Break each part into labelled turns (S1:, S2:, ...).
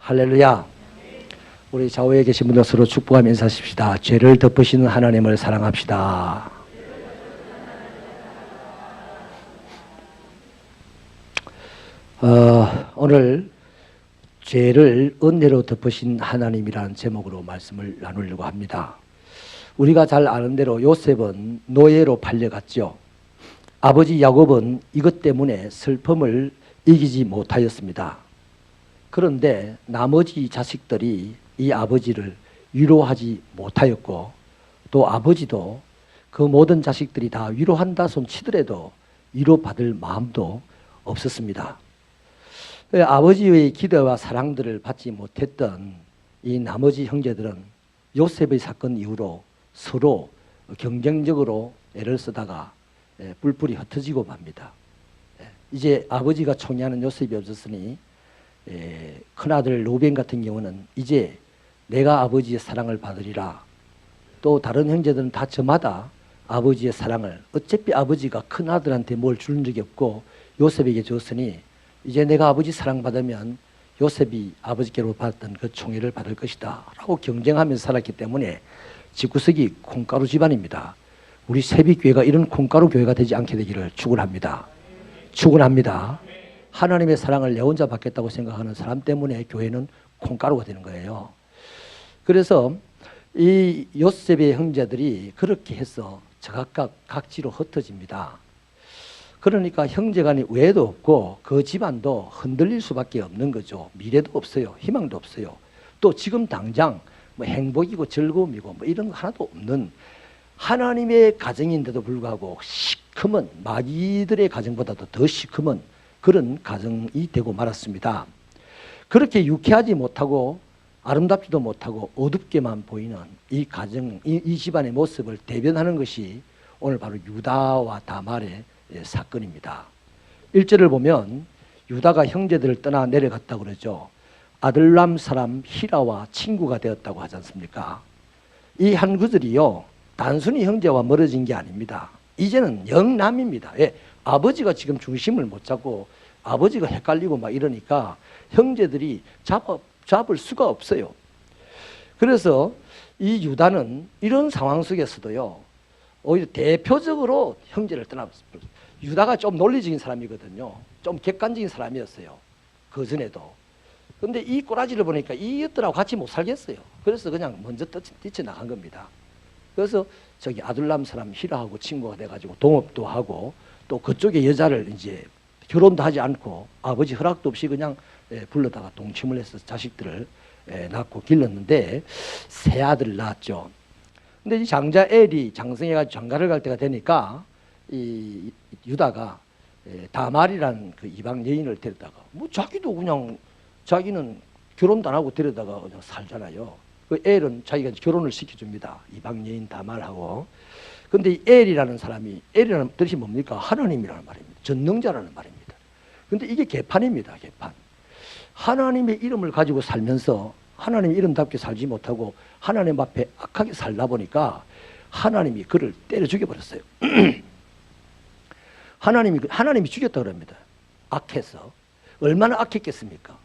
S1: 할렐루야. 우리 좌우에 계신 분들 서로 축복하며 인사하십시다. 죄를 덮으시는 하나님을 사랑합시다. 오늘 죄를 은혜로 덮으신 하나님이라는 제목으로 말씀을 나누려고 합니다. 우리가 잘 아는 대로 요셉은 노예로 팔려갔죠. 아버지 야곱은 이것 때문에 슬픔을 이기지 못하였습니다. 그런데 나머지 자식들이 이 아버지를 위로하지 못하였고, 또 아버지도 그 모든 자식들이 다 위로한다 손 치더라도 위로받을 마음도 없었습니다. 아버지의 기대와 사랑들을 받지 못했던 이 나머지 형제들은 요셉의 사건 이후로 서로 경쟁적으로 애를 쓰다가 뿔뿔이 흩어지고 맙니다. 이제 아버지가 총애하는 요셉이 없었으니 큰아들 루벤 같은 경우는 이제 내가 아버지의 사랑을 받으리라. 또 다른 형제들은 다 저마다 아버지의 사랑을, 어차피 아버지가 큰아들한테 뭘 주는 적이 없고 요셉에게 줬으니 이제 내가 아버지 사랑받으면 요셉이 아버지께로 받았던 그 총애를 받을 것이다 라고 경쟁하면서 살았기 때문에 집구석이 콩가루 집안입니다. 우리 새비교회가 이런 콩가루 교회가 되지 않게 되기를 축원합니다. 축원합니다. 하나님의 사랑을 내 혼자 받겠다고 생각하는 사람 때문에 교회는 콩가루가 되는 거예요. 그래서 이 요셉의 형제들이 그렇게 해서 제각각 각지로 흩어집니다. 그러니까 형제간이 외에도 없고 그 집안도 흔들릴 수밖에 없는 거죠. 미래도 없어요. 희망도 없어요. 또 지금 당장 뭐 행복이고 즐거움이고 뭐 이런 거 하나도 없는 하나님의 가정인데도 불구하고 시커먼, 마귀들의 가정보다도 더 시커먼 그런 가정이 되고 말았습니다. 그렇게 유쾌하지 못하고 아름답지도 못하고 어둡게만 보이는 이 가정, 이 집안의 모습을 대변하는 것이 오늘 바로 유다와 다말의 사건입니다. 1절을 보면 유다가 형제들을 떠나 내려갔다고 그러죠. 아들람 사람 히라와 친구가 되었다고 하지 않습니까? 이 한 구절이요, 단순히 형제와 멀어진 게 아닙니다. 이제는 영남입니다. 아버지가 지금 중심을 못 잡고 아버지가 헷갈리고 막 이러니까 형제들이 잡을 수가 없어요. 그래서 이 유다는 이런 상황 속에서도요, 오히려 대표적으로 형제를 떠났습니다. 유다가 좀 논리적인 사람이거든요. 좀 객관적인 사람이었어요. 그 전에도. 근데 이 꼬라지를 보니까 이것들하고 같이 못 살겠어요. 그래서 그냥 먼저 뛰쳐나간 겁니다. 그래서 저기 아둘람 사람 히라하고 친구가 돼가지고 동업도 하고 또 그쪽에 여자를 이제 결혼도 하지 않고 아버지 허락도 없이 그냥 불러다가 동침을 해서 자식들을 낳고 길렀는데 세 아들을 낳았죠. 근데 이 장자 엘이 장성해가지고 장가를 갈 때가 되니까 이 유다가 다말이라는 그 이방 여인을 데려다가 뭐 자기도 그냥 자기는 결혼도 안 하고 데려다가 그냥 살잖아요. 그 엘은 자기가 결혼을 시켜줍니다. 이방 여인 다말하고. 근데 이 엘이라는 사람이, 엘이라는 뜻이 뭡니까? 하나님이라는 말입니다. 전능자라는 말입니다. 근데 이게 개판입니다. 개판. 하나님의 이름을 가지고 살면서 하나님의 이름답게 살지 못하고 하나님 앞에 악하게 살다 보니까 하나님이 그를 때려 죽여버렸어요. 하나님이 죽였다 그럽니다. 악해서. 얼마나 악했겠습니까?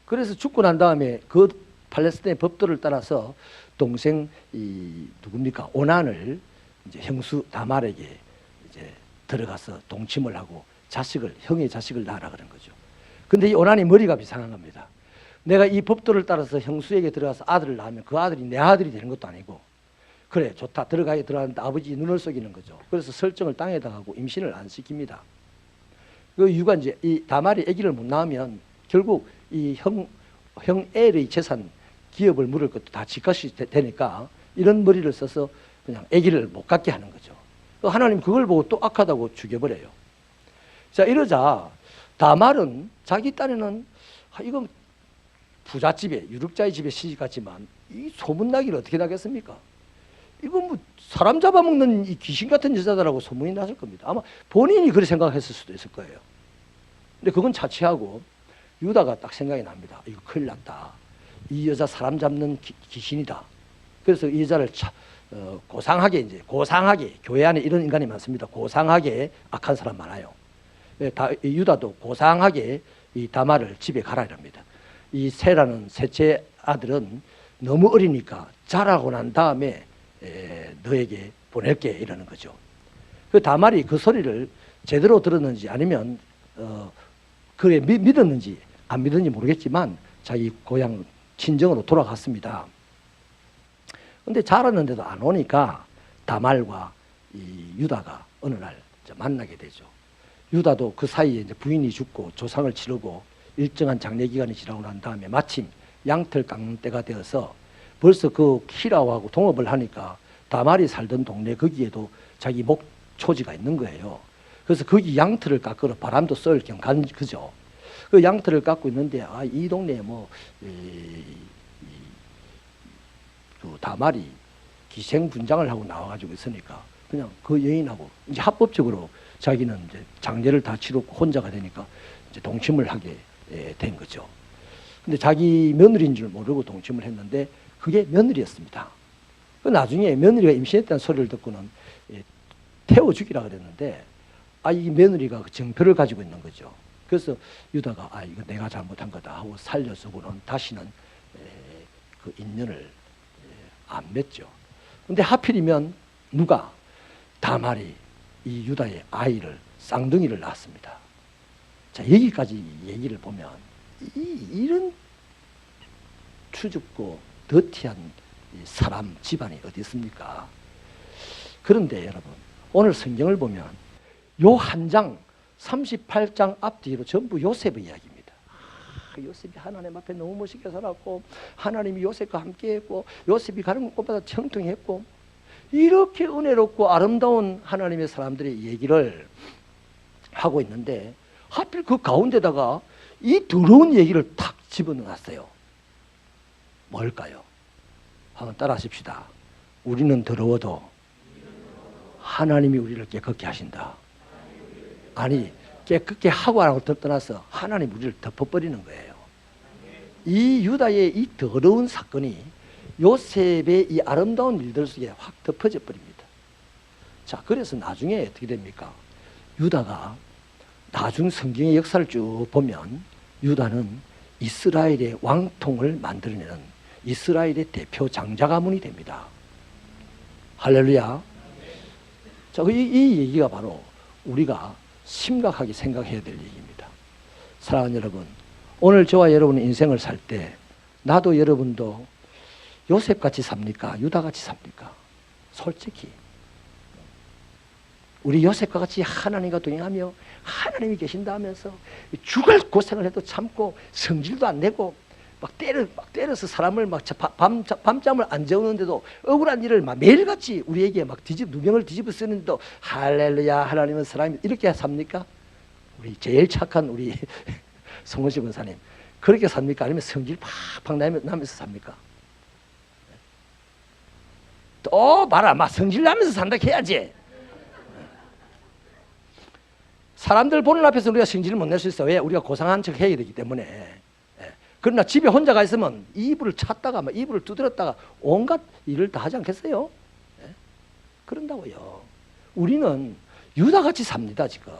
S1: 그래서 죽고 난 다음에 그 팔레스타인 법도를 따라서 동생 누굽니까? 오난을 이제 형수 다말에게 이제 들어가서 동침을 하고 형의 자식을 낳으라 그런 거죠. 근데 이 오난이 머리가 이상한 겁니다. 내가 이 법도를 따라서 형수에게 들어가서 아들을 낳으면 그 아들이 내 아들이 되는 것도 아니고, 그래 좋다 들어가는데 아버지 눈을 속이는 거죠. 그래서 설정을 땅에다 하고 임신을 안 시킵니다. 그 이유가 이제 이 다말이 아기를 못 낳으면 결국 이 형 엘의 재산 기업을 물을 것도 다 지값이 되니까 이런 머리를 써서 그냥 아기를 못 갖게 하는 거죠. 하나님 그걸 보고 또 악하다고 죽여버려요. 자, 이러자 다말은 자기 딴에는 이건 부잣집에 유력자의 집에 시집갔지만 이 소문나기를 어떻게 나겠습니까? 이건 뭐 사람 잡아먹는 이 귀신 같은 여자다라고 소문이 났을 겁니다. 아마 본인이 그렇게 생각했을 수도 있을 거예요. 근데 그건 차치하고 유다가 딱 생각이 납니다. 이거 큰일 났다. 이 여자 사람 잡는 귀신이다. 그래서 이 여자를 고상하게 교회 안에 이런 인간이 많습니다. 고상하게 악한 사람 많아요. 유다도 고상하게 이 다말을 집에 가라 이럽니다. 이 세라는 셋째 아들은 너무 어리니까 자라고 난 다음에 너에게 보낼게 이러는 거죠. 그 다말이 그 소리를 제대로 들었는지 아니면 그래 믿었는지 안 믿었는지 모르겠지만 자기 고향 친정으로 돌아갔습니다. 근데 자랐는데도 안 오니까 다말과 이 유다가 어느 날 만나게 되죠. 유다도 그 사이에 이제 부인이 죽고 조상을 치르고 일정한 장례 기간이 지나고 난 다음에 마침 양털 깎는 때가 되어서 벌써 그 키라하고 동업을 하니까 다말이 살던 동네 거기에도 자기 목초지가 있는 거예요. 그래서 거기 양털을 깎으러 바람도 쏠 겸 간 그죠. 그 양털을 깎고 있는데 이 동네에 그 다말이 기생분장을 하고 나와가지고 있으니까 그냥 그 여인하고 이제 합법적으로 자기는 이제 장례를 다 치르고 혼자가 되니까 이제 동침을 하게 된 거죠. 근데 자기 며느리인 줄 모르고 동침을 했는데 그게 며느리였습니다. 그 나중에 며느리가 임신했다는 소리를 듣고는 태워 죽이라 그랬는데 이 며느리가 그 증표를 가지고 있는 거죠. 그래서 유다가 이거 내가 잘못한 거다 하고 살려주고는 다시는 그 인연을 안 맺죠. 근데 하필이면 누가 다말이 이 유다의 아이를 쌍둥이를 낳았습니다. 자, 여기까지 얘기를 보면 이런 추접고 더티한 사람 집안이 어디 있습니까? 그런데 여러분 오늘 성경을 보면 요 한 장 38장 앞뒤로 전부 요셉의 이야기입니다. 요셉이 하나님 앞에 너무 멋있게 살았고 하나님이 요셉과 함께했고 요셉이 가는 곳마다 청통했고 이렇게 은혜롭고 아름다운 하나님의 사람들의 얘기를 하고 있는데 하필 그 가운데다가 이 더러운 얘기를 탁 집어넣었어요. 뭘까요? 한번 따라 하십시다. 우리는 더러워도 하나님이 우리를 깨끗게 하신다. 아니 깨끗게 하고 안 하고 떠나서 하나님 우리를 덮어버리는 거예요. 이 유다의 이 더러운 사건이 요셉의 이 아름다운 일들 속에 확 덮어져 버립니다. 자, 그래서 나중에 어떻게 됩니까? 유다가 나중 성경의 역사를 쭉 보면 유다는 이스라엘의 왕통을 만들어내는 이스라엘의 대표 장자 가문이 됩니다. 할렐루야. 자, 이 얘기가 바로 우리가 심각하게 생각해야 될 얘기입니다. 사랑하는 여러분, 오늘 저와 여러분의 인생을 살 때 나도 여러분도 요셉같이 삽니까? 유다같이 삽니까? 솔직히 우리 요셉과 같이 하나님과 동행하며 하나님이 계신다 하면서 죽을 고생을 해도 참고 성질도 안 내고 막 때려서 사람을 밤잠을 안 재우는데도 억울한 일을 막 매일같이 우리에게 막 누명을 뒤집어 쓰는데도 할렐루야 하나님은 사람이 이렇게 삽니까? 우리 제일 착한 우리 송원시 권사님 그렇게 삽니까? 아니면 성질 팍팍 나면서 삽니까? 또 봐라 막 성질 나면서 산다 해야지. 사람들 보는 앞에서 우리가 성질을 못 낼 수 있어. 왜? 우리가 고상한 척 해야 되기 때문에. 그러나 집에 혼자가 있으면 이불을 찾다가 막 이불을 두드렸다가 온갖 일을 다 하지 않겠어요? 그런다고요. 우리는 유다같이 삽니다 지금.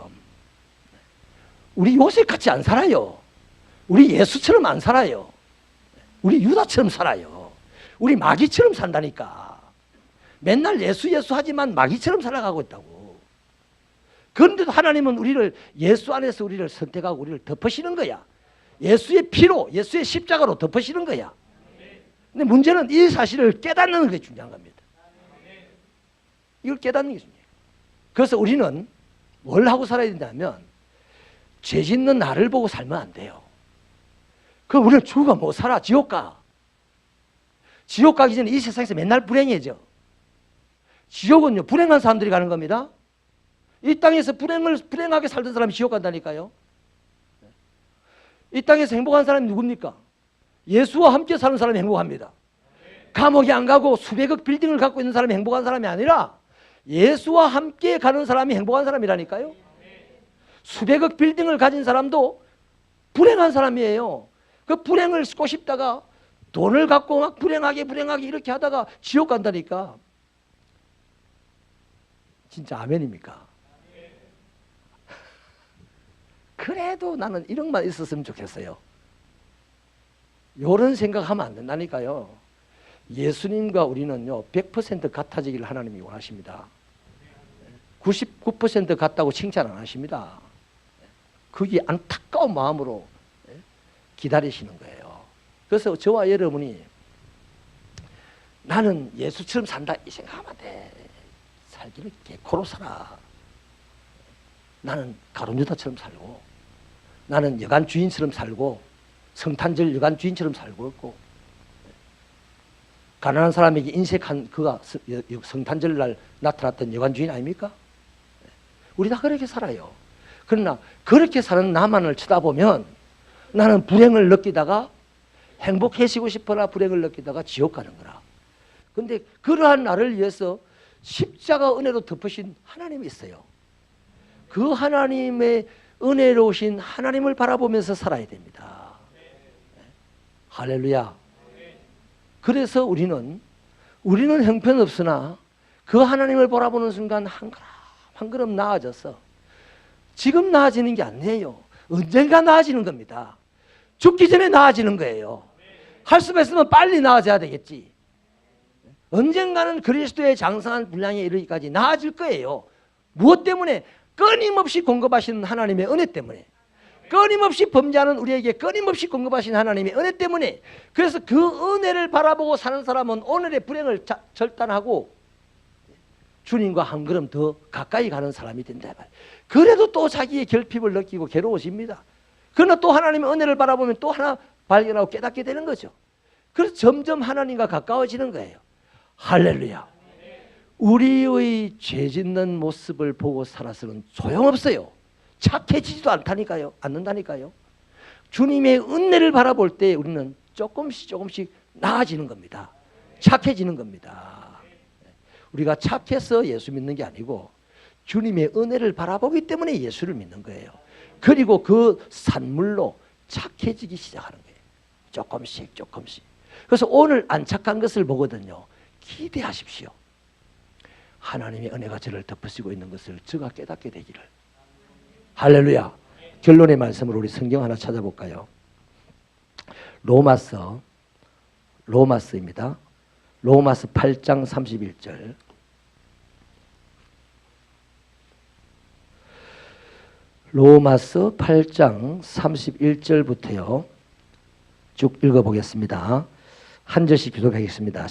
S1: 우리 요셉같이 안 살아요. 우리 예수처럼 안 살아요. 우리 유다처럼 살아요. 우리 마귀처럼 산다니까. 맨날 예수 하지만 마귀처럼 살아가고 있다고. 그런데도 하나님은 우리를 예수 안에서 우리를 선택하고 우리를 덮으시는 거야. 예수의 피로 예수의 십자가로 덮으시는 거야. 근데 문제는 이 사실을 깨닫는 게 중요한 겁니다. 이걸 깨닫는 게 중요해요. 그래서 우리는 뭘 하고 살아야 된다면 죄 짓는 나를 보고 살면 안 돼요. 그럼 우리는 죽어 못 살아. 지옥 가. 지옥 가기 전에 이 세상에서 맨날 불행해져. 지옥은요 불행한 사람들이 가는 겁니다. 이 땅에서 불행하게 살던 사람이 지옥 간다니까요. 이 땅에서 행복한 사람이 누굽니까? 예수와 함께 사는 사람이 행복합니다. 감옥에 안 가고 수백억 빌딩을 갖고 있는 사람이 행복한 사람이 아니라 예수와 함께 가는 사람이 행복한 사람이라니까요. 수백억 빌딩을 가진 사람도 불행한 사람이에요. 그 불행을 꼬십다가 돈을 갖고 막 불행하게 이렇게 하다가 지옥 간다니까. 진짜 아멘입니까? 그래도 나는 1억만 있었으면 좋겠어요. 이런 생각하면 안 된다니까요. 예수님과 우리는요 100% 같아지기를 하나님이 원하십니다. 99% 같다고 칭찬 안 하십니다. 그게 안타까운 마음으로 기다리시는 거예요. 그래서 저와 여러분이 나는 예수처럼 산다 이 생각하면 안 돼. 살기는 개코로 살아. 나는 가룟유다처럼 살고, 나는 여관 주인처럼 살고, 성탄절 여관 주인처럼 살고 있고, 가난한 사람에게 인색한 그가 성탄절 날 나타났던 여관 주인 아닙니까? 우리 다 그렇게 살아요. 그러나 그렇게 사는 나만을 쳐다보면 나는 불행을 느끼다가 행복해지고 싶어라 불행을 느끼다가 지옥 가는 거라. 근데 그러한 나를 위해서 십자가 은혜로 덮으신 하나님이 있어요. 그 하나님의 은혜로우신 하나님을 바라보면서 살아야 됩니다. 할렐루야. 그래서 우리는 형편없으나 그 하나님을 바라보는 순간 한 걸음 나아져서 지금 나아지는 게 아니에요. 언젠가 나아지는 겁니다. 죽기 전에 나아지는 거예요. 할 수 있으면 빨리 나아져야 되겠지. 언젠가는 그리스도의 장성한 분량에 이르기까지 나아질 거예요. 무엇 때문에? 끊임없이 공급하시는 하나님의 은혜 때문에, 끊임없이 범죄하는 우리에게 끊임없이 공급하시는 하나님의 은혜 때문에. 그래서 그 은혜를 바라보고 사는 사람은 오늘의 불행을 절단하고 주님과 한 걸음 더 가까이 가는 사람이 된다. 그래도 또 자기의 결핍을 느끼고 괴로워집니다. 그러나 또 하나님의 은혜를 바라보면 또 하나 발견하고 깨닫게 되는 거죠. 그래서 점점 하나님과 가까워지는 거예요. 할렐루야. 우리의 죄 짓는 모습을 보고 살아서는 소용없어요. 착해지지도 않는다니까요. 주님의 은혜를 바라볼 때 우리는 조금씩 나아지는 겁니다. 착해지는 겁니다. 우리가 착해서 예수 믿는 게 아니고 주님의 은혜를 바라보기 때문에 예수를 믿는 거예요. 그리고 그 산물로 착해지기 시작하는 거예요. 조금씩. 그래서 오늘 안 착한 것을 보거든요. 기대하십시오. 하나님의 은혜가 저를 덮으시고 있는 것을 저가 깨닫게 되기를. 할렐루야. 결론의 말씀으로 우리 성경 하나 찾아볼까요? 로마서입니다. 로마서 8장 31절. 로마서 8장 31절부터요. 쭉 읽어보겠습니다. 한 절씩 교독하겠습니다.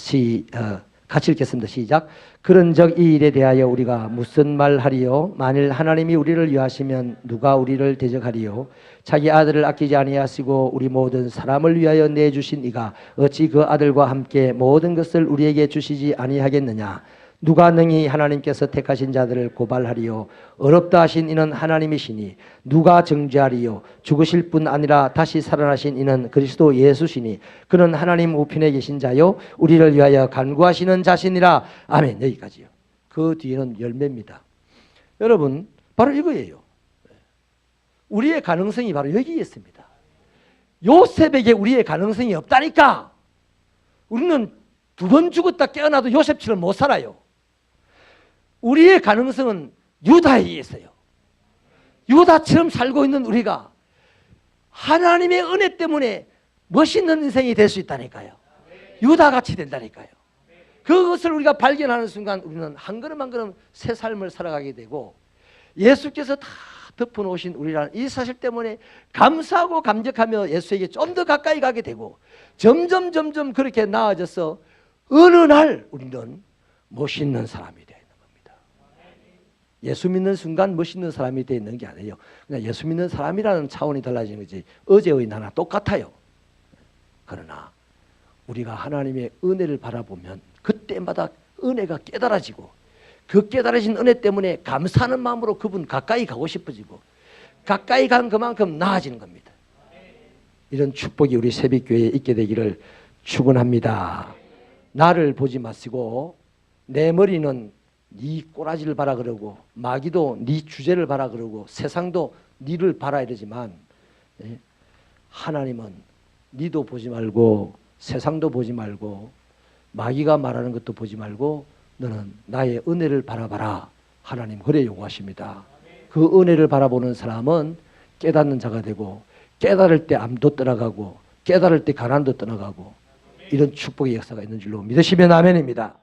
S1: 같이 읽겠습니다. 시작. 그런즉 이 일에 대하여 우리가 무슨 말하리요? 만일 하나님이 우리를 위하시면 누가 우리를 대적하리요? 자기 아들을 아끼지 아니하시고 우리 모든 사람을 위하여 내주신 이가 어찌 그 아들과 함께 모든 것을 우리에게 주시지 아니하겠느냐? 누가 능히 하나님께서 택하신 자들을 고발하리요? 어렵다 하신 이는 하나님이시니 누가 정죄하리요? 죽으실 뿐 아니라 다시 살아나신 이는 그리스도 예수시니 그는 하나님 우편에 계신 자요 우리를 위하여 간구하시는 자신이라. 아멘. 여기까지요. 그 뒤에는 열매입니다. 여러분 바로 이거예요. 우리의 가능성이 바로 여기에 있습니다. 요셉에게 우리의 가능성이 없다니까. 우리는 2번 죽었다 깨어나도 요셉처럼 못 살아요. 우리의 가능성은 유다에 있어요. 유다처럼 살고 있는 우리가 하나님의 은혜 때문에 멋있는 인생이 될 수 있다니까요. 유다같이 된다니까요. 그것을 우리가 발견하는 순간 우리는 한 걸음 한 걸음 새 삶을 살아가게 되고 예수께서 다 덮어놓으신 우리라는 이 사실 때문에 감사하고 감격하며 예수에게 좀 더 가까이 가게 되고 점점 그렇게 나아져서 어느 날 우리는 멋있는 사람이 되어 있는 겁니다. 예수 믿는 순간 멋있는 사람이 되어 있는 게 아니에요. 그냥 예수 믿는 사람이라는 차원이 달라지는 거지 어제의 나나 똑같아요. 그러나 우리가 하나님의 은혜를 바라보면 그때마다 은혜가 깨달아지고 그 깨달아진 은혜 때문에 감사하는 마음으로 그분 가까이 가고 싶어지고 가까이 간 그만큼 나아지는 겁니다. 이런 축복이 우리 새벽교회에 있게 되기를 축원합니다. 나를 보지 마시고 내 머리는 네 꼬라지를 봐라 그러고 마귀도 네 주제를 봐라 그러고 세상도 네를 봐라 이러지만 하나님은 네도 보지 말고 세상도 보지 말고 마귀가 말하는 것도 보지 말고 너는 나의 은혜를 바라봐라. 하나님 그래 요구하십니다. 그 은혜를 바라보는 사람은 깨닫는 자가 되고 깨달을 때 암도 떠나가고 깨달을 때 가난도 떠나가고 이런 축복의 역사가 있는 줄로 믿으시면 아멘입니다.